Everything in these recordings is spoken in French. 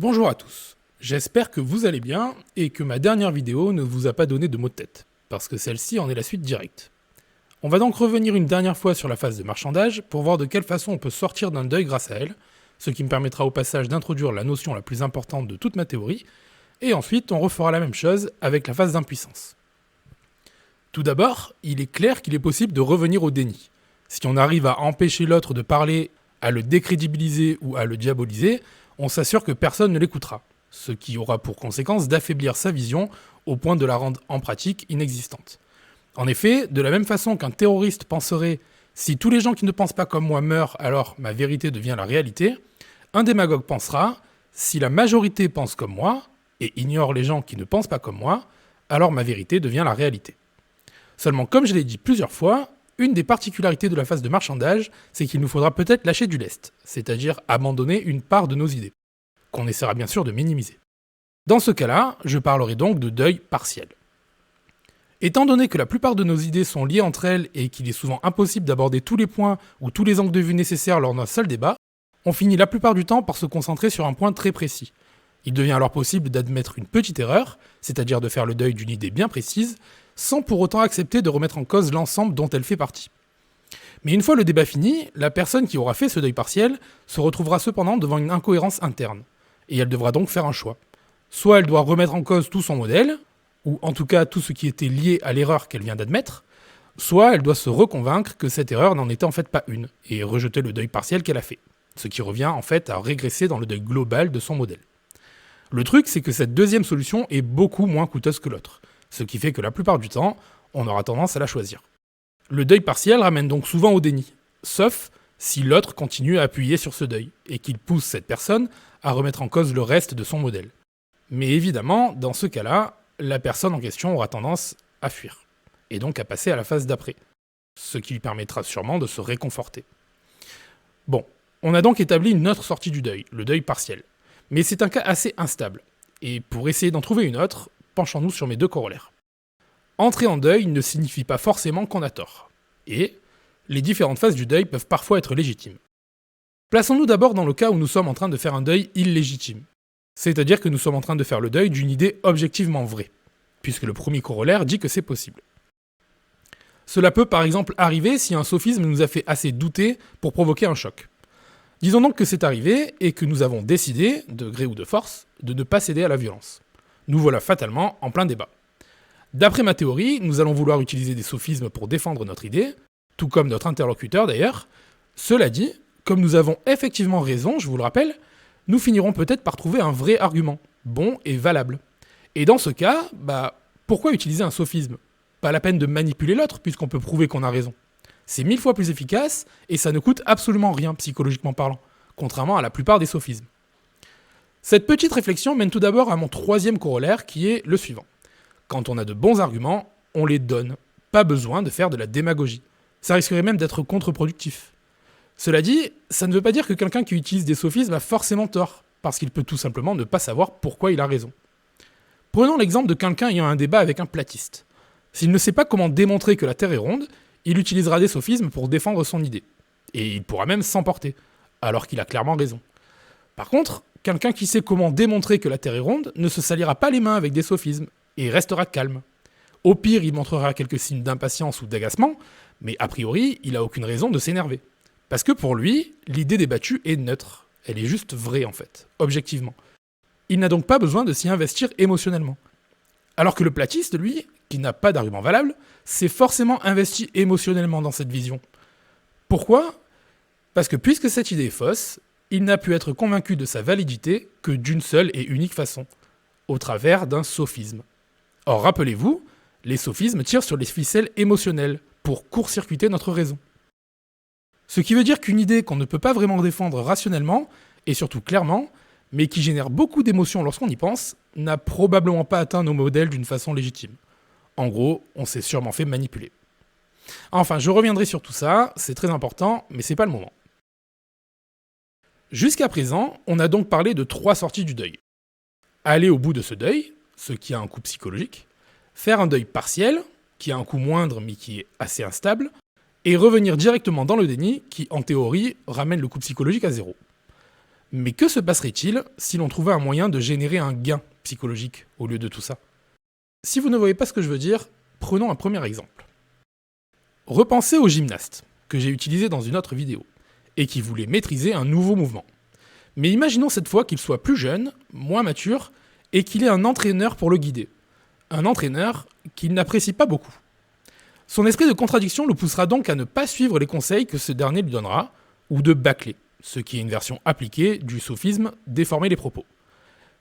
Bonjour à tous, j'espère que vous allez bien et que ma dernière vidéo ne vous a pas donné de maux de tête, parce que celle-ci en est la suite directe. On va donc revenir une dernière fois sur la phase de marchandage pour voir de quelle façon on peut sortir d'un deuil grâce à elle, ce qui me permettra au passage d'introduire la notion la plus importante de toute ma théorie, et ensuite on refera la même chose avec la phase d'impuissance. Tout d'abord, il est clair qu'il est possible de revenir au déni. Si on arrive à empêcher l'autre de parler, à le décrédibiliser ou à le diaboliser, on s'assure que personne ne l'écoutera, ce qui aura pour conséquence d'affaiblir sa vision au point de la rendre en pratique inexistante. En effet, de la même façon qu'un terroriste penserait « si tous les gens qui ne pensent pas comme moi meurent, alors ma vérité devient la réalité », un démagogue pensera « si la majorité pense comme moi, et ignore les gens qui ne pensent pas comme moi, alors ma vérité devient la réalité ». Seulement, comme je l'ai dit plusieurs fois, une des particularités de la phase de marchandage, c'est qu'il nous faudra peut-être lâcher du lest, c'est-à-dire abandonner une part de nos idées, qu'on essaiera bien sûr de minimiser. Dans ce cas-là, je parlerai donc de deuil partiel. Étant donné que la plupart de nos idées sont liées entre elles et qu'il est souvent impossible d'aborder tous les points ou tous les angles de vue nécessaires lors d'un seul débat, on finit la plupart du temps par se concentrer sur un point très précis. Il devient alors possible d'admettre une petite erreur, c'est-à-dire de faire le deuil d'une idée bien précise, sans pour autant accepter de remettre en cause l'ensemble dont elle fait partie. Mais une fois le débat fini, la personne qui aura fait ce deuil partiel se retrouvera cependant devant une incohérence interne, et elle devra donc faire un choix. Soit elle doit remettre en cause tout son modèle, ou en tout cas tout ce qui était lié à l'erreur qu'elle vient d'admettre, soit elle doit se reconvaincre que cette erreur n'en était en fait pas une, et rejeter le deuil partiel qu'elle a fait, ce qui revient en fait à régresser dans le deuil global de son modèle. Le truc, c'est que cette deuxième solution est beaucoup moins coûteuse que l'autre, ce qui fait que la plupart du temps, on aura tendance à la choisir. Le deuil partiel ramène donc souvent au déni, sauf si l'autre continue à appuyer sur ce deuil, et qu'il pousse cette personne à remettre en cause le reste de son modèle. Mais évidemment, dans ce cas-là, la personne en question aura tendance à fuir, et donc à passer à la phase d'après, ce qui lui permettra sûrement de se réconforter. Bon, on a donc établi une autre sortie du deuil, le deuil partiel. Mais c'est un cas assez instable, et pour essayer d'en trouver une autre, penchons-nous sur mes deux corollaires. Entrer en deuil ne signifie pas forcément qu'on a tort, et les différentes phases du deuil peuvent parfois être légitimes. Plaçons-nous d'abord dans le cas où nous sommes en train de faire un deuil illégitime, c'est-à-dire que nous sommes en train de faire le deuil d'une idée objectivement vraie, puisque le premier corollaire dit que c'est possible. Cela peut par exemple arriver si un sophisme nous a fait assez douter pour provoquer un choc. Disons donc que c'est arrivé et que nous avons décidé, de gré ou de force, de ne pas céder à la violence. Nous voilà fatalement en plein débat. D'après ma théorie, nous allons vouloir utiliser des sophismes pour défendre notre idée, tout comme notre interlocuteur d'ailleurs. Cela dit, comme nous avons effectivement raison, je vous le rappelle, nous finirons peut-être par trouver un vrai argument, bon et valable. Et dans ce cas, pourquoi utiliser un sophisme ? Pas la peine de manipuler l'autre puisqu'on peut prouver qu'on a raison. C'est 1000 fois plus efficace et ça ne coûte absolument rien psychologiquement parlant, contrairement à la plupart des sophismes. Cette petite réflexion mène tout d'abord à mon troisième corollaire qui est le suivant. Quand on a de bons arguments, on les donne. Pas besoin de faire de la démagogie. Ça risquerait même d'être contre-productif. Cela dit, ça ne veut pas dire que quelqu'un qui utilise des sophismes a forcément tort, parce qu'il peut tout simplement ne pas savoir pourquoi il a raison. Prenons l'exemple de quelqu'un ayant un débat avec un platiste. S'il ne sait pas comment démontrer que la Terre est ronde, il utilisera des sophismes pour défendre son idée. Et il pourra même s'emporter, alors qu'il a clairement raison. Par contre, quelqu'un qui sait comment démontrer que la Terre est ronde ne se salira pas les mains avec des sophismes, et restera calme. Au pire, il montrera quelques signes d'impatience ou d'agacement, mais a priori, il n'a aucune raison de s'énerver. Parce que pour lui, l'idée débattue est neutre. Elle est juste vraie en fait, objectivement. Il n'a donc pas besoin de s'y investir émotionnellement. Alors que le platiste, lui, qui n'a pas d'argument valable, s'est forcément investi émotionnellement dans cette vision. Pourquoi ? Parce que puisque cette idée est fausse, il n'a pu être convaincu de sa validité que d'une seule et unique façon, au travers d'un sophisme. Or, rappelez-vous, les sophismes tirent sur les ficelles émotionnelles pour court-circuiter notre raison. Ce qui veut dire qu'une idée qu'on ne peut pas vraiment défendre rationnellement, et surtout clairement, mais qui génère beaucoup d'émotions lorsqu'on y pense, n'a probablement pas atteint nos modèles d'une façon légitime. En gros, on s'est sûrement fait manipuler. Enfin, je reviendrai sur tout ça, c'est très important, mais c'est pas le moment. Jusqu'à présent, on a donc parlé de 3 sorties du deuil. Aller au bout de ce deuil, ce qui a un coût psychologique, faire un deuil partiel, qui a un coût moindre mais qui est assez instable, et revenir directement dans le déni, qui en théorie ramène le coût psychologique à 0. Mais que se passerait-il si l'on trouvait un moyen de générer un gain psychologique au lieu de tout ça? Si vous ne voyez pas ce que je veux dire, prenons un premier exemple. Repensez au gymnaste, que j'ai utilisé dans une autre vidéo, et qui voulait maîtriser un nouveau mouvement. Mais imaginons cette fois qu'il soit plus jeune, moins mature, et qu'il ait un entraîneur pour le guider. Un entraîneur qu'il n'apprécie pas beaucoup. Son esprit de contradiction le poussera donc à ne pas suivre les conseils que ce dernier lui donnera, ou de bâcler, ce qui est une version appliquée du sophisme déformer les propos.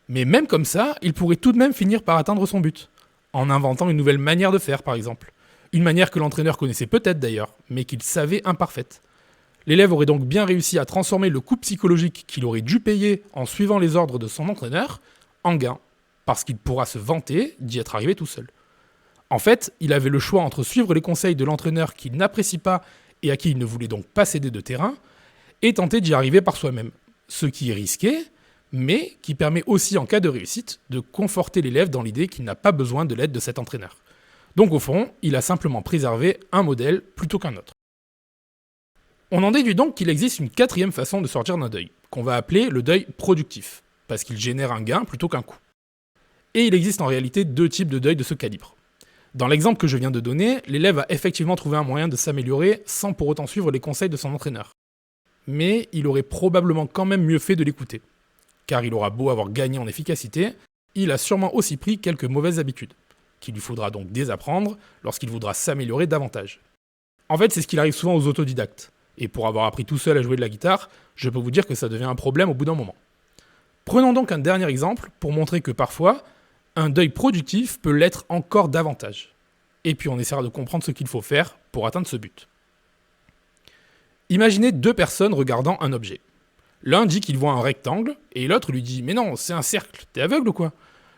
Mais même comme ça, il pourrait tout de même finir par atteindre son but, en inventant une nouvelle manière de faire par exemple. Une manière que l'entraîneur connaissait peut-être d'ailleurs, mais qu'il savait imparfaite. L'élève aurait donc bien réussi à transformer le coût psychologique qu'il aurait dû payer en suivant les ordres de son entraîneur en gain, parce qu'il pourra se vanter d'y être arrivé tout seul. En fait, il avait le choix entre suivre les conseils de l'entraîneur qu'il n'apprécie pas et à qui il ne voulait donc pas céder de terrain, et tenter d'y arriver par soi-même. Ce qui est risqué, mais qui permet aussi en cas de réussite de conforter l'élève dans l'idée qu'il n'a pas besoin de l'aide de cet entraîneur. Donc au fond, il a simplement préservé un modèle plutôt qu'un autre. On en déduit donc qu'il existe une quatrième façon de sortir d'un deuil, qu'on va appeler le deuil productif, parce qu'il génère un gain plutôt qu'un coût. Et il existe en réalité deux types de deuil de ce calibre. Dans l'exemple que je viens de donner, l'élève a effectivement trouvé un moyen de s'améliorer sans pour autant suivre les conseils de son entraîneur. Mais il aurait probablement quand même mieux fait de l'écouter. Car il aura beau avoir gagné en efficacité, il a sûrement aussi pris quelques mauvaises habitudes, qu'il lui faudra donc désapprendre lorsqu'il voudra s'améliorer davantage. En fait, c'est ce qu'il arrive souvent aux autodidactes. Et pour avoir appris tout seul à jouer de la guitare, je peux vous dire que ça devient un problème au bout d'un moment. Prenons donc un dernier exemple pour montrer que parfois, un deuil productif peut l'être encore davantage. Et puis on essaiera de comprendre ce qu'il faut faire pour atteindre ce but. Imaginez deux personnes regardant un objet. L'un dit qu'il voit un rectangle, et l'autre lui dit « Mais non, c'est un cercle, t'es aveugle ou quoi ?»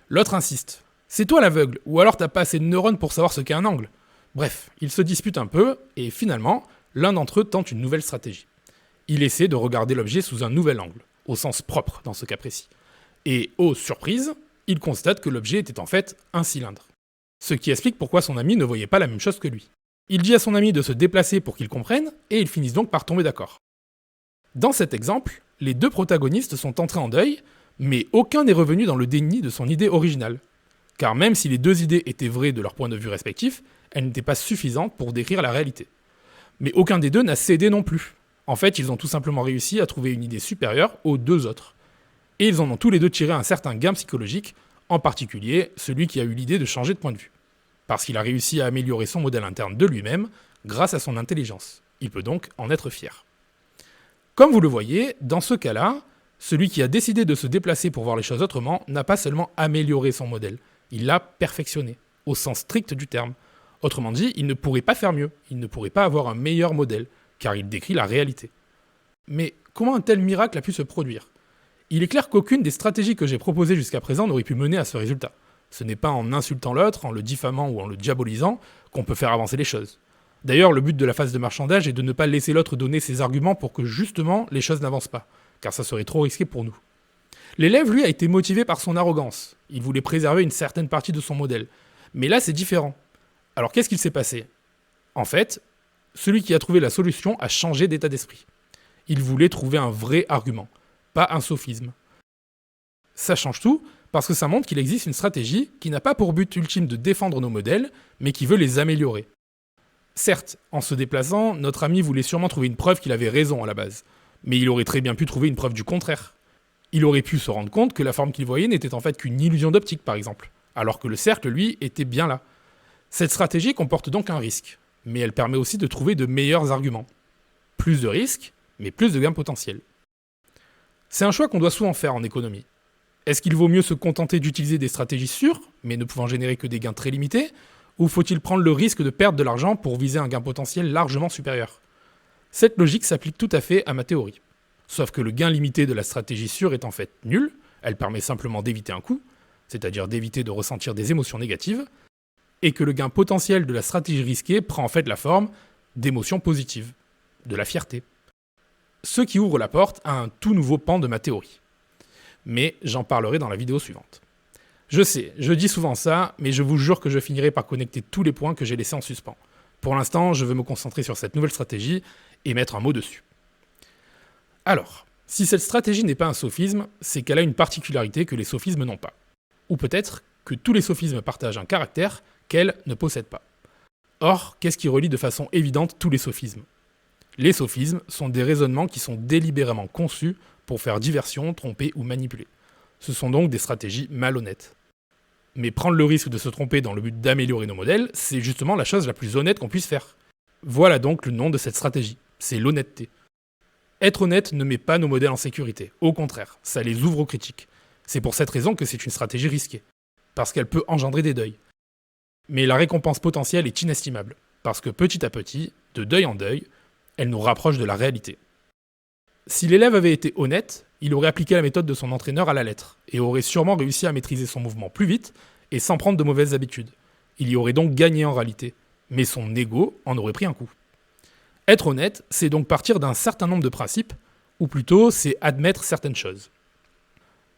L'autre insiste « C'est toi l'aveugle, ou alors t'as pas assez de neurones pour savoir ce qu'est un angle. » Bref, ils se disputent un peu, et finalement, l'un d'entre eux tente une nouvelle stratégie. Il essaie de regarder l'objet sous un nouvel angle, au sens propre dans ce cas précis. Et, oh surprise, il constate que l'objet était en fait un cylindre. Ce qui explique pourquoi son ami ne voyait pas la même chose que lui. Il dit à son ami de se déplacer pour qu'il comprenne, et ils finissent donc par tomber d'accord. Dans cet exemple, les deux protagonistes sont entrés en deuil, mais aucun n'est revenu dans le déni de son idée originale. Car même si les deux idées étaient vraies de leur point de vue respectif, elles n'étaient pas suffisantes pour décrire la réalité. Mais aucun des deux n'a cédé non plus. En fait, ils ont tout simplement réussi à trouver une idée supérieure aux deux autres. Et ils en ont tous les deux tiré un certain gain psychologique, en particulier celui qui a eu l'idée de changer de point de vue. Parce qu'il a réussi à améliorer son modèle interne de lui-même grâce à son intelligence. Il peut donc en être fier. Comme vous le voyez, dans ce cas-là, celui qui a décidé de se déplacer pour voir les choses autrement n'a pas seulement amélioré son modèle, il l'a perfectionné, au sens strict du terme. Autrement dit, il ne pourrait pas faire mieux, il ne pourrait pas avoir un meilleur modèle, car il décrit la réalité. Mais comment un tel miracle a pu se produire ? Il est clair qu'aucune des stratégies que j'ai proposées jusqu'à présent n'aurait pu mener à ce résultat. Ce n'est pas en insultant l'autre, en le diffamant ou en le diabolisant qu'on peut faire avancer les choses. D'ailleurs, le but de la phase de marchandage est de ne pas laisser l'autre donner ses arguments pour que justement les choses n'avancent pas, car ça serait trop risqué pour nous. L'élève, lui, a été motivé par son arrogance. Il voulait préserver une certaine partie de son modèle. Mais là, c'est différent. Alors qu'est-ce qu'il s'est passé ? En fait, celui qui a trouvé la solution a changé d'état d'esprit. Il voulait trouver un vrai argument, pas un sophisme. Ça change tout, parce que ça montre qu'il existe une stratégie qui n'a pas pour but ultime de défendre nos modèles, mais qui veut les améliorer. Certes, en se déplaçant, notre ami voulait sûrement trouver une preuve qu'il avait raison à la base, mais il aurait très bien pu trouver une preuve du contraire. Il aurait pu se rendre compte que la forme qu'il voyait n'était en fait qu'une illusion d'optique, par exemple, alors que le cercle, lui, était bien là. Cette stratégie comporte donc un risque, mais elle permet aussi de trouver de meilleurs arguments. Plus de risques, mais plus de gains potentiels. C'est un choix qu'on doit souvent faire en économie. Est-ce qu'il vaut mieux se contenter d'utiliser des stratégies sûres, mais ne pouvant générer que des gains très limités, ou faut-il prendre le risque de perdre de l'argent pour viser un gain potentiel largement supérieur ? Cette logique s'applique tout à fait à ma théorie. Sauf que le gain limité de la stratégie sûre est en fait nul, elle permet simplement d'éviter un coût, c'est-à-dire d'éviter de ressentir des émotions négatives, et que le gain potentiel de la stratégie risquée prend en fait la forme d'émotions positives, de la fierté. Ce qui ouvre la porte à un tout nouveau pan de ma théorie. Mais j'en parlerai dans la vidéo suivante. Je sais, je dis souvent ça, mais je vous jure que je finirai par connecter tous les points que j'ai laissés en suspens. Pour l'instant, je veux me concentrer sur cette nouvelle stratégie et mettre un mot dessus. Alors, Si cette stratégie n'est pas un sophisme, c'est qu'elle a une particularité que les sophismes n'ont pas. Ou peut-être que tous les sophismes partagent un caractère qu'elle ne possède pas. Or, qu'est-ce qui relie de façon évidente tous les sophismes? Les sophismes sont des raisonnements qui sont délibérément conçus pour faire diversion, tromper ou manipuler. Ce sont donc des stratégies malhonnêtes. Mais prendre le risque de se tromper dans le but d'améliorer nos modèles, c'est justement la chose la plus honnête qu'on puisse faire. Voilà donc le nom de cette stratégie, c'est l'honnêteté. Être honnête ne met pas nos modèles en sécurité, au contraire, ça les ouvre aux critiques. C'est pour cette raison que c'est une stratégie risquée, parce qu'elle peut engendrer des deuils. Mais la récompense potentielle est inestimable, parce que petit à petit, de deuil en deuil, elle nous rapproche de la réalité. Si l'élève avait été honnête, il aurait appliqué la méthode de son entraîneur à la lettre, et aurait sûrement réussi à maîtriser son mouvement plus vite et sans prendre de mauvaises habitudes. Il y aurait donc gagné en réalité, mais son ego en aurait pris un coup. Être honnête, c'est donc partir d'un certain nombre de principes, ou plutôt c'est admettre certaines choses.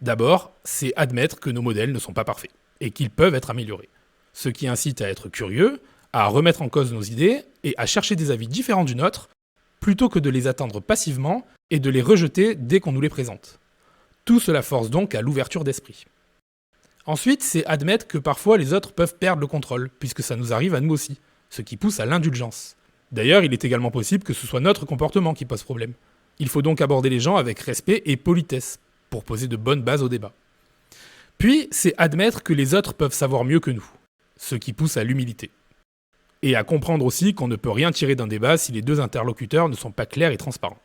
D'abord, c'est admettre que nos modèles ne sont pas parfaits, et qu'ils peuvent être améliorés. Ce qui incite à être curieux, à remettre en cause nos idées, et à chercher des avis différents du nôtre, plutôt que de les attendre passivement et de les rejeter dès qu'on nous les présente. Tout cela force donc à l'ouverture d'esprit. Ensuite, c'est admettre que parfois les autres peuvent perdre le contrôle, puisque ça nous arrive à nous aussi, ce qui pousse à l'indulgence. D'ailleurs, il est également possible que ce soit notre comportement qui pose problème. Il faut donc aborder les gens avec respect et politesse, pour poser de bonnes bases au débat. Puis, c'est admettre que les autres peuvent savoir mieux que nous, ce qui pousse à l'humilité. Et à comprendre aussi qu'on ne peut rien tirer d'un débat si les deux interlocuteurs ne sont pas clairs et transparents.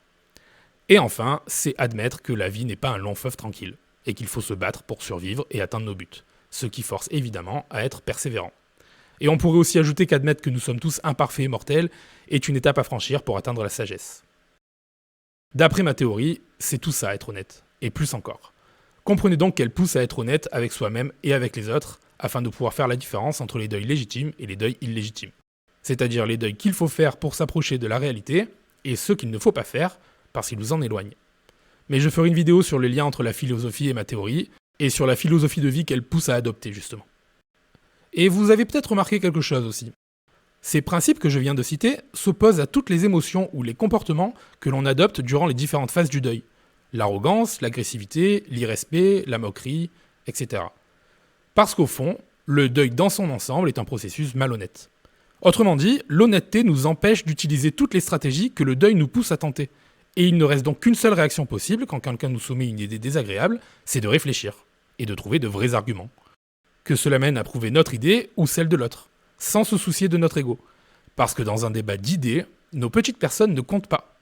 Et enfin, c'est admettre que la vie n'est pas un long fleuve tranquille, et qu'il faut se battre pour survivre et atteindre nos buts, ce qui force évidemment à être persévérant. Et on pourrait aussi ajouter qu'admettre que nous sommes tous imparfaits et mortels est une étape à franchir pour atteindre la sagesse. D'après ma théorie, c'est tout ça être honnête, et plus encore. Comprenez donc qu'elle pousse à être honnête avec soi-même et avec les autres, afin de pouvoir faire la différence entre les deuils légitimes et les deuils illégitimes. C'est-à-dire les deuils qu'il faut faire pour s'approcher de la réalité, et ceux qu'il ne faut pas faire, parce qu'ils nous en éloignent. Mais je ferai une vidéo sur les liens entre la philosophie et ma théorie, et sur la philosophie de vie qu'elle pousse à adopter justement. Et vous avez peut-être remarqué quelque chose aussi. Ces principes que je viens de citer s'opposent à toutes les émotions ou les comportements que l'on adopte durant les différentes phases du deuil. L'arrogance, l'agressivité, l'irrespect, la moquerie, etc. Parce qu'au fond, le deuil dans son ensemble est un processus malhonnête. Autrement dit, l'honnêteté nous empêche d'utiliser toutes les stratégies que le deuil nous pousse à tenter. Et il ne reste donc qu'une seule réaction possible quand quelqu'un nous soumet une idée désagréable, c'est de réfléchir, et de trouver de vrais arguments. Que cela mène à prouver notre idée ou celle de l'autre, sans se soucier de notre ego. Parce que dans un débat d'idées, nos petites personnes ne comptent pas.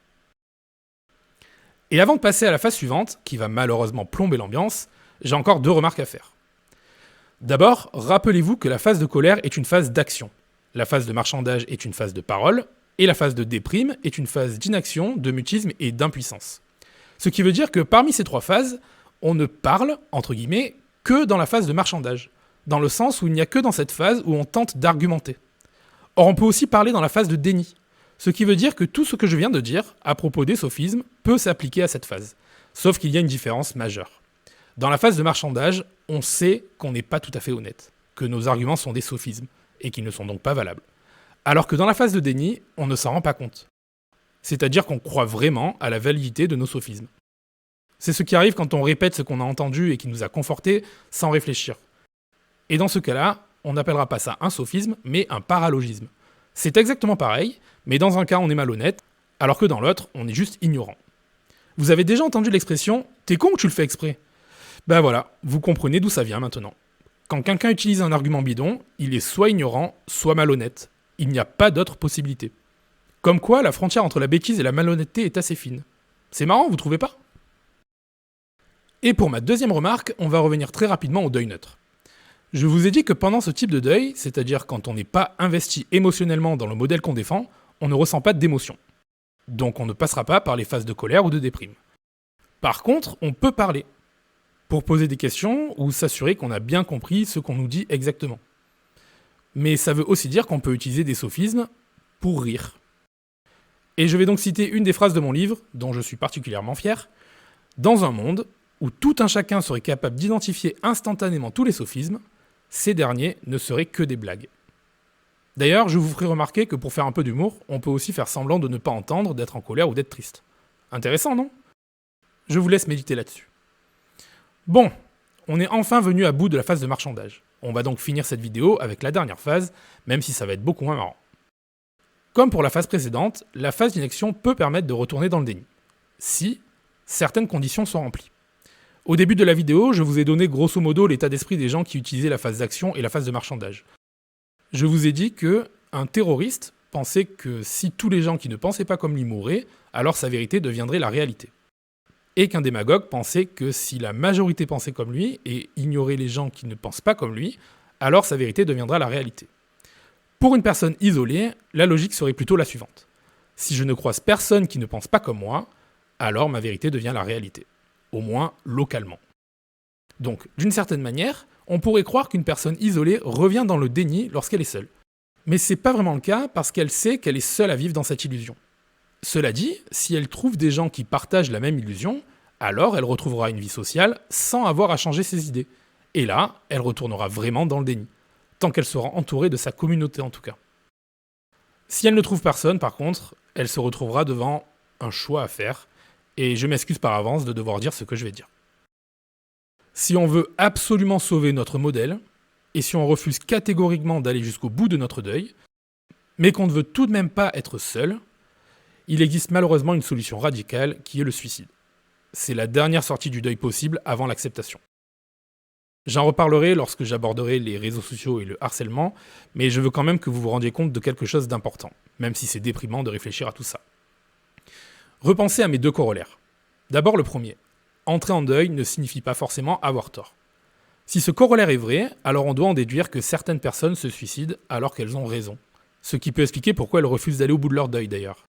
Et avant de passer à la phase suivante, qui va malheureusement plomber l'ambiance, j'ai encore 2 remarques à faire. D'abord, rappelez-vous que la phase de colère est une phase d'action. La phase de marchandage est une phase de parole, et la phase de déprime est une phase d'inaction, de mutisme et d'impuissance. Ce qui veut dire que parmi ces 3 phases, on ne parle, entre guillemets, que dans la phase de marchandage, dans le sens où il n'y a que dans cette phase où on tente d'argumenter. Or on peut aussi parler dans la phase de déni, ce qui veut dire que tout ce que je viens de dire à propos des sophismes peut s'appliquer à cette phase, sauf qu'il y a une différence majeure. Dans la phase de marchandage, on sait qu'on n'est pas tout à fait honnête, que nos arguments sont des sophismes, et qu'ils ne sont donc pas valables. Alors que dans la phase de déni, on ne s'en rend pas compte. C'est-à-dire qu'on croit vraiment à la validité de nos sophismes. C'est ce qui arrive quand on répète ce qu'on a entendu et qui nous a confortés sans réfléchir. Et dans ce cas-là, on n'appellera pas ça un sophisme, mais un paralogisme. C'est exactement pareil, mais dans un cas on est malhonnête, alors que dans l'autre, on est juste ignorant. Vous avez déjà entendu l'expression « t'es con ou tu le fais exprès ?» Ben voilà, vous comprenez d'où ça vient maintenant. Quand quelqu'un utilise un argument bidon, il est soit ignorant, soit malhonnête. Il n'y a pas d'autre possibilité. Comme quoi, la frontière entre la bêtise et la malhonnêteté est assez fine. C'est marrant, vous trouvez pas? Et pour ma deuxième remarque, on va revenir très rapidement au deuil neutre. Je vous ai dit que pendant ce type de deuil, c'est-à-dire quand on n'est pas investi émotionnellement dans le modèle qu'on défend, on ne ressent pas d'émotion. Donc on ne passera pas par les phases de colère ou de déprime. Par contre, on peut parler, pour poser des questions ou s'assurer qu'on a bien compris ce qu'on nous dit exactement. Mais ça veut aussi dire qu'on peut utiliser des sophismes pour rire. Et je vais donc citer une des phrases de mon livre, dont je suis particulièrement fier. Dans un monde où tout un chacun serait capable d'identifier instantanément tous les sophismes, ces derniers ne seraient que des blagues. D'ailleurs, je vous ferai remarquer que pour faire un peu d'humour, on peut aussi faire semblant de ne pas entendre, d'être en colère ou d'être triste. Intéressant, non? Je vous laisse méditer là-dessus. Bon, on est enfin venu à bout de la phase de marchandage. On va donc finir cette vidéo avec la dernière phase, même si ça va être beaucoup moins marrant. Comme pour la phase précédente, la phase d'inaction peut permettre de retourner dans le déni, si certaines conditions sont remplies. Au début de la vidéo, je vous ai donné grosso modo l'état d'esprit des gens qui utilisaient la phase d'action et la phase de marchandage. Je vous ai dit que un terroriste pensait que si tous les gens qui ne pensaient pas comme lui mouraient, alors sa vérité deviendrait la réalité. Et qu'un démagogue pensait que si la majorité pensait comme lui et ignorait les gens qui ne pensent pas comme lui, alors sa vérité deviendra la réalité. Pour une personne isolée, la logique serait plutôt la suivante. Si je ne croise personne qui ne pense pas comme moi, alors ma vérité devient la réalité. Au moins localement. Donc, d'une certaine manière, on pourrait croire qu'une personne isolée revient dans le déni lorsqu'elle est seule. Mais c'est pas vraiment le cas parce qu'elle sait qu'elle est seule à vivre dans cette illusion. Cela dit, si elle trouve des gens qui partagent la même illusion, alors elle retrouvera une vie sociale sans avoir à changer ses idées. Et là, elle retournera vraiment dans le déni, tant qu'elle sera entourée de sa communauté en tout cas. Si elle ne trouve personne, par contre, elle se retrouvera devant un choix à faire, et je m'excuse par avance de devoir dire ce que je vais dire. Si on veut absolument sauver notre modèle, et si on refuse catégoriquement d'aller jusqu'au bout de notre deuil, mais qu'on ne veut tout de même pas être seul, il existe malheureusement une solution radicale qui est le suicide. C'est la dernière sortie du deuil possible avant l'acceptation. J'en reparlerai lorsque j'aborderai les réseaux sociaux et le harcèlement, mais je veux quand même que vous vous rendiez compte de quelque chose d'important, même si c'est déprimant de réfléchir à tout ça. Repensez à mes deux corollaires. D'abord le premier. Entrer en deuil ne signifie pas forcément avoir tort. Si ce corollaire est vrai, alors on doit en déduire que certaines personnes se suicident alors qu'elles ont raison. Ce qui peut expliquer pourquoi elles refusent d'aller au bout de leur deuil d'ailleurs.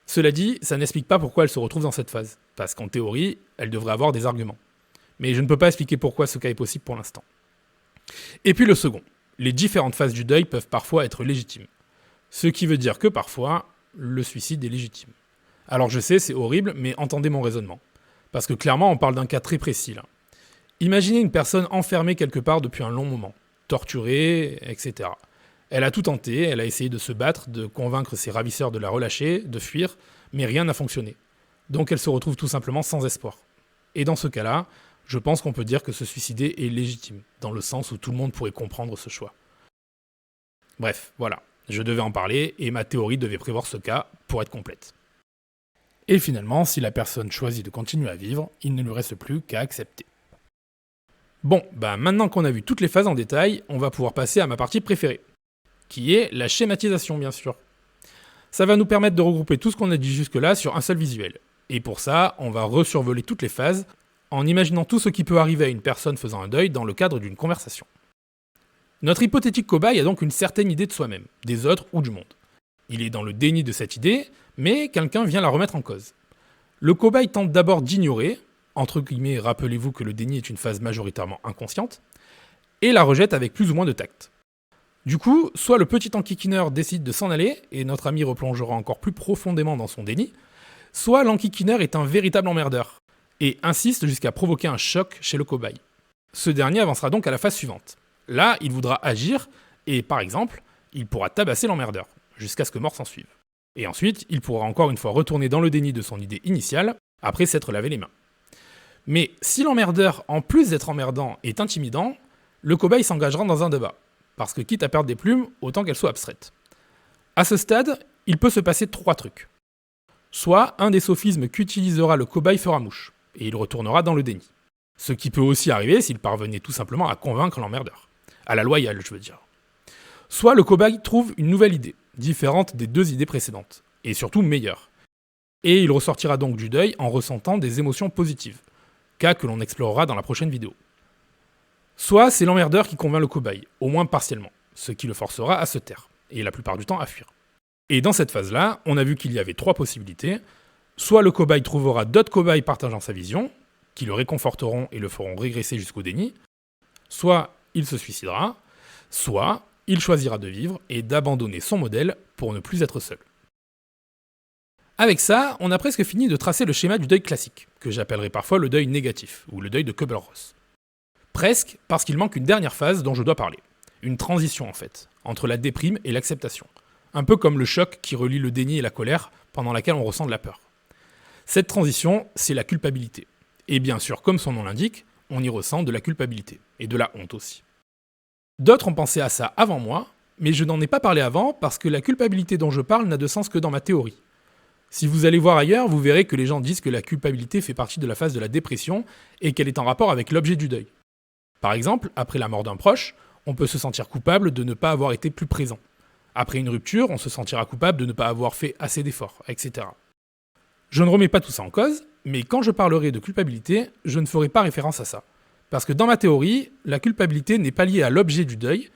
Cela dit, ça n'explique pas pourquoi elles se retrouvent dans cette phase, parce qu'en théorie, elles devraient avoir des arguments. Mais je ne peux pas expliquer pourquoi ce cas est possible pour l'instant. Et puis le second. Les différentes phases du deuil peuvent parfois être légitimes. Ce qui veut dire que parfois, le suicide est légitime. Alors je sais, c'est horrible, mais entendez mon raisonnement. Parce que clairement, on parle d'un cas très précis là. Imaginez une personne enfermée quelque part depuis un long moment, torturée, etc. Elle a tout tenté, elle a essayé de se battre, de convaincre ses ravisseurs de la relâcher, de fuir, mais rien n'a fonctionné. Donc elle se retrouve tout simplement sans espoir. Et dans ce cas-là, je pense qu'on peut dire que se suicider est légitime, dans le sens où tout le monde pourrait comprendre ce choix. Bref, voilà, je devais en parler, et ma théorie devait prévoir ce cas pour être complète. Et finalement, si la personne choisit de continuer à vivre, il ne lui reste plus qu'à accepter. Bon, maintenant qu'on a vu toutes les phases en détail, on va pouvoir passer à ma partie préférée, qui est la schématisation bien sûr. Ça va nous permettre de regrouper tout ce qu'on a dit jusque-là sur un seul visuel. Et pour ça, on va resurvoler toutes les phases, en imaginant tout ce qui peut arriver à une personne faisant un deuil dans le cadre d'une conversation. Notre hypothétique cobaye a donc une certaine idée de soi-même, des autres ou du monde. Il est dans le déni de cette idée, mais quelqu'un vient la remettre en cause. Le cobaye tente d'abord d'ignorer, entre guillemets, rappelez-vous que le déni est une phase majoritairement inconsciente, et la rejette avec plus ou moins de tact. Du coup, soit le petit enquiquineur décide de s'en aller, et notre ami replongera encore plus profondément dans son déni, soit l'enquiquineur est un véritable emmerdeur, et insiste jusqu'à provoquer un choc chez le cobaye. Ce dernier avancera donc à la phase suivante. Là, il voudra agir, et par exemple, il pourra tabasser l'emmerdeur, jusqu'à ce que mort s'en suive. Et ensuite, il pourra encore une fois retourner dans le déni de son idée initiale, après s'être lavé les mains. Mais si l'emmerdeur, en plus d'être emmerdant, est intimidant, le cobaye s'engagera dans un débat. Parce que quitte à perdre des plumes, autant qu'elles soient abstraites. À ce stade, il peut se passer 3 trucs. Soit un des sophismes qu'utilisera le cobaye fera mouche, et il retournera dans le déni. Ce qui peut aussi arriver s'il parvenait tout simplement à convaincre l'emmerdeur. À la loyale, je veux dire. Soit le cobaye trouve une nouvelle idée, différente des 2 idées précédentes, et surtout meilleure. Et il ressortira donc du deuil en ressentant des émotions positives, cas que l'on explorera dans la prochaine vidéo. Soit c'est l'emmerdeur qui convainc le cobaye, au moins partiellement, ce qui le forcera à se taire, et la plupart du temps à fuir. Et dans cette phase-là, on a vu qu'il y avait 3 possibilités. Soit le cobaye trouvera d'autres cobayes partageant sa vision, qui le réconforteront et le feront régresser jusqu'au déni, soit il se suicidera, soit il choisira de vivre et d'abandonner son modèle pour ne plus être seul. Avec ça, on a presque fini de tracer le schéma du deuil classique, que j'appellerai parfois le deuil négatif, ou le deuil de Kübler-Ross. Presque, parce qu'il manque une dernière phase dont je dois parler. Une transition en fait, entre la déprime et l'acceptation. Un peu comme le choc qui relie le déni et la colère, pendant laquelle on ressent de la peur. Cette transition, c'est la culpabilité. Et bien sûr, comme son nom l'indique, on y ressent de la culpabilité, et de la honte aussi. D'autres ont pensé à ça avant moi, mais je n'en ai pas parlé avant parce que la culpabilité dont je parle n'a de sens que dans ma théorie. Si vous allez voir ailleurs, vous verrez que les gens disent que la culpabilité fait partie de la phase de la dépression et qu'elle est en rapport avec l'objet du deuil. Par exemple, après la mort d'un proche, on peut se sentir coupable de ne pas avoir été plus présent. Après une rupture, on se sentira coupable de ne pas avoir fait assez d'efforts, etc. Je ne remets pas tout ça en cause, mais quand je parlerai de culpabilité, je ne ferai pas référence à ça. Parce que dans ma théorie, la culpabilité n'est pas liée à l'objet du deuil,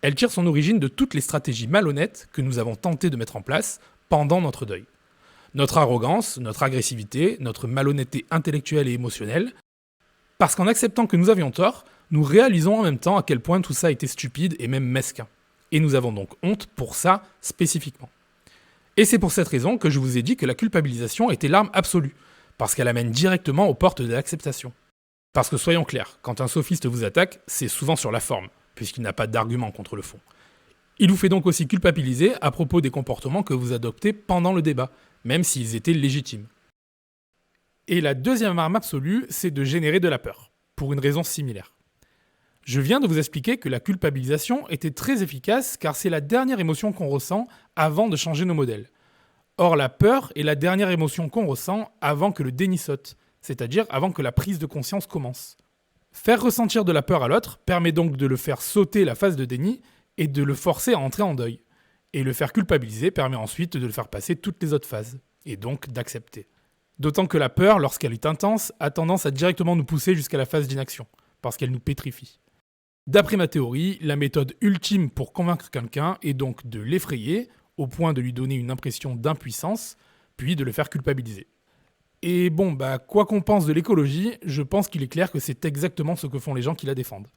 elle tire son origine de toutes les stratégies malhonnêtes que nous avons tenté de mettre en place pendant notre deuil. Notre arrogance, notre agressivité, notre malhonnêteté intellectuelle et émotionnelle, parce qu'en acceptant que nous avions tort, nous réalisons en même temps à quel point tout ça était stupide et même mesquin. Et nous avons donc honte pour ça spécifiquement. Et c'est pour cette raison que je vous ai dit que la culpabilisation était l'arme absolue, parce qu'elle amène directement aux portes de l'acceptation. Parce que soyons clairs, quand un sophiste vous attaque, c'est souvent sur la forme, puisqu'il n'a pas d'argument contre le fond. Il vous fait donc aussi culpabiliser à propos des comportements que vous adoptez pendant le débat, même s'ils étaient légitimes. Et la deuxième arme absolue, c'est de générer de la peur, pour une raison similaire. Je viens de vous expliquer que la culpabilisation était très efficace car c'est la dernière émotion qu'on ressent avant de changer nos modèles. Or, la peur est la dernière émotion qu'on ressent avant que le déni saute, c'est-à-dire avant que la prise de conscience commence. Faire ressentir de la peur à l'autre permet donc de le faire sauter la phase de déni et de le forcer à entrer en deuil. Et le faire culpabiliser permet ensuite de le faire passer toutes les autres phases, et donc d'accepter. D'autant que la peur, lorsqu'elle est intense, a tendance à directement nous pousser jusqu'à la phase d'inaction, parce qu'elle nous pétrifie. D'après ma théorie, la méthode ultime pour convaincre quelqu'un est donc de l'effrayer, au point de lui donner une impression d'impuissance, puis de le faire culpabiliser. Et bon, quoi qu'on pense de l'écologie, je pense qu'il est clair que c'est exactement ce que font les gens qui la défendent.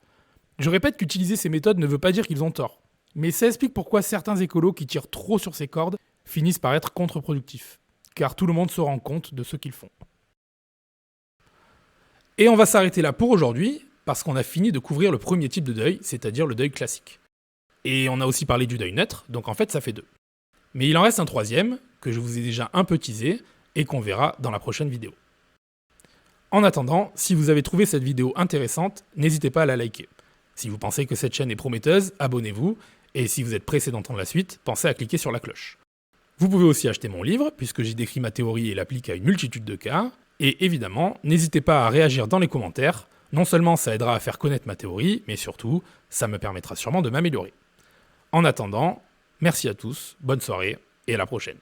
Je répète qu'utiliser ces méthodes ne veut pas dire qu'ils ont tort, mais ça explique pourquoi certains écolos qui tirent trop sur ces cordes finissent par être contre-productifs, car tout le monde se rend compte de ce qu'ils font. Et on va s'arrêter là pour aujourd'hui, parce qu'on a fini de couvrir le premier type de deuil, c'est-à-dire le deuil classique. Et on a aussi parlé du deuil neutre, donc en fait ça fait 2. Mais il en reste un troisième, que je vous ai déjà un peu teasé, et qu'on verra dans la prochaine vidéo. En attendant, si vous avez trouvé cette vidéo intéressante, n'hésitez pas à la liker. Si vous pensez que cette chaîne est prometteuse, abonnez-vous, et si vous êtes pressé d'entendre la suite, pensez à cliquer sur la cloche. Vous pouvez aussi acheter mon livre, puisque j'y décris ma théorie et l'applique à une multitude de cas, et évidemment, n'hésitez pas à réagir dans les commentaires. Non seulement ça aidera à faire connaître ma théorie, mais surtout, ça me permettra sûrement de m'améliorer. En attendant, merci à tous, bonne soirée, et à la prochaine.